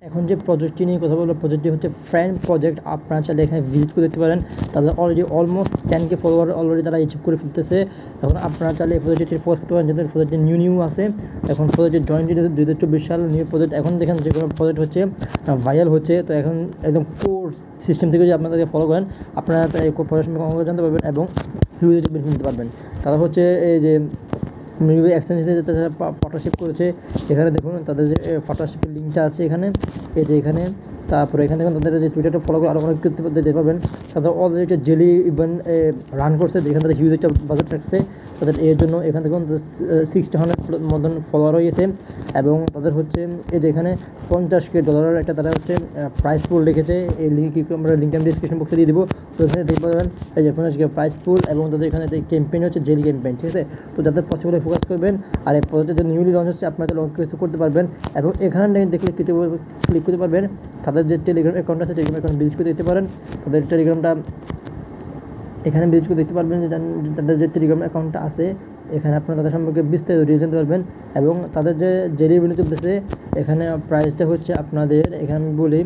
এখন যে প্রজেক্টটি নিয়ে কথা বলবো, প্রজেক্টটি হচ্ছে ফ্রেন্ড প্রজেক্ট। আপনারা চাইলে এখানে ভিজিট করে দেখতে পারেন। তাদের already almost 10K follower already তারা অ্যাচিভ করে ফেলতেছে। এখন আপনারা চাইলে এই প্রজেক্টটি ফোর্স করতে পারেন, যেহেতু প্রজেক্টটি নিউ আছে। এখন প্রজেক্টের জয়েন্ট 2024 সাল নিউ প্রজেক্ট। এখন দেখেন যে কোনো প্রজেক্ট হচ্ছে ভাইরাল হচ্ছে, তো এখন একদম কোর সিস্টেম থেকে যদি আপনাদেরকে ফলো করেন, আপনারা এই প্রজেক্ট সম্পর্কে জানতে পারবেন এবং হিউজ বেনিফিট নিতে পারবেন। তারা হচ্ছে এই যে মিউবি এক্সচেঞ্জে তারা পার্টনারশিপ করেছে। এখানে দেখুন তাদের যে পার্টনারশিপের লিঙ্কটা আছে এখানে, এই যে এখানে। তারপরে এখানে দেখুন তাদের যে টুইটারটা ফলো করে আরও অনেক কিছু দেখতে পাবেন। তাদের অলরেডি একটা জেলি ইভেন্ট রান করছে, যেখানে তারা হিউজ একটা বাজেট রাখছে তাদের এর জন্য। এখানে দেখুন 600 মতন ফলোয়ার হয়েছে এবং তাদের হচ্ছে এই যে এখানে $50K একটা তারা হচ্ছে প্রাইস পুল রেখেছে। এই লিঙ্ক আমরা লিঙ্কটা ডিসক্রিপশন বক্সে দিয়ে দেবো, তো এখানে দেখতে পাবেন এই যে 50K প্রাইস পুল এবং তাদের এখানে ক্যাম্পেইন হচ্ছে জেলি ক্যাম্পেইন, ঠিক আছে। তো যাদের পসিবল ফোকাস করবেন। আর এই প্রজেক্টে যে নিউলি লঞ্চ হচ্ছে আপনারা লঞ্চ কিছু করতে পারবেন এবং এখানে দেখলে ক্লিক করতে পারবেন। তাদের যে টেলিগ্রাম অ্যাকাউন্ট আছে, টেলিগ্রাম অ্যাকাউন্ট ভিজিট করে দেখতে পারেন। তাদের টেলিগ্রামটা এখানে ভিজিট করে দেখতে পারবেন যে তাদের যে টেলিগ্রাম অ্যাকাউন্টটা আছে এখানে আপনারা তাদের সম্পর্কে বিস্তারিত জানতে পারবেন। এবং তাদের যে রেভিনিউ চলতেছে এখানে প্রাইসটা হচ্ছে আপনাদের, এখানে আমি বলি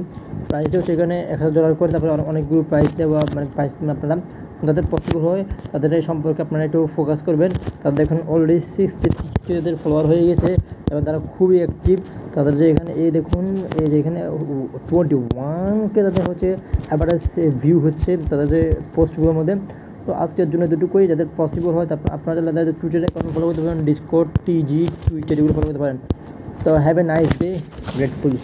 প্রাইসটা হচ্ছে এখানে $1000 করে। তারপরে অনেকগুলো প্রাইস দেওয়া, মানে প্রাইস আপনারা যাদের পসিবল হয় তাদের এই সম্পর্কে আপনারা একটু ফোকাস করবেন। তাদের এখন অলরেডি 60 ফলোয়ার হয়ে গেছে এবং তারা খুবই অ্যাক্টিভ। তাদের যে এখানে এই দেখুন এই যে এখানে 21K তাদের হচ্ছে অ্যাভারেজ ভিউ হচ্ছে তাদের যে পোস্টগুলোর মধ্যে। তো আজকের জন্য দুটুকুই, যাদের পসিবল হয় তারপর আপনারা তাদের টুইটারে অ্যাকাউন্ট ফলো করতে পারেন, ডিসকর্ড, টিজি, টুইটার এগুলো ফলো করতে পারেন। তো have a nice day, grateful.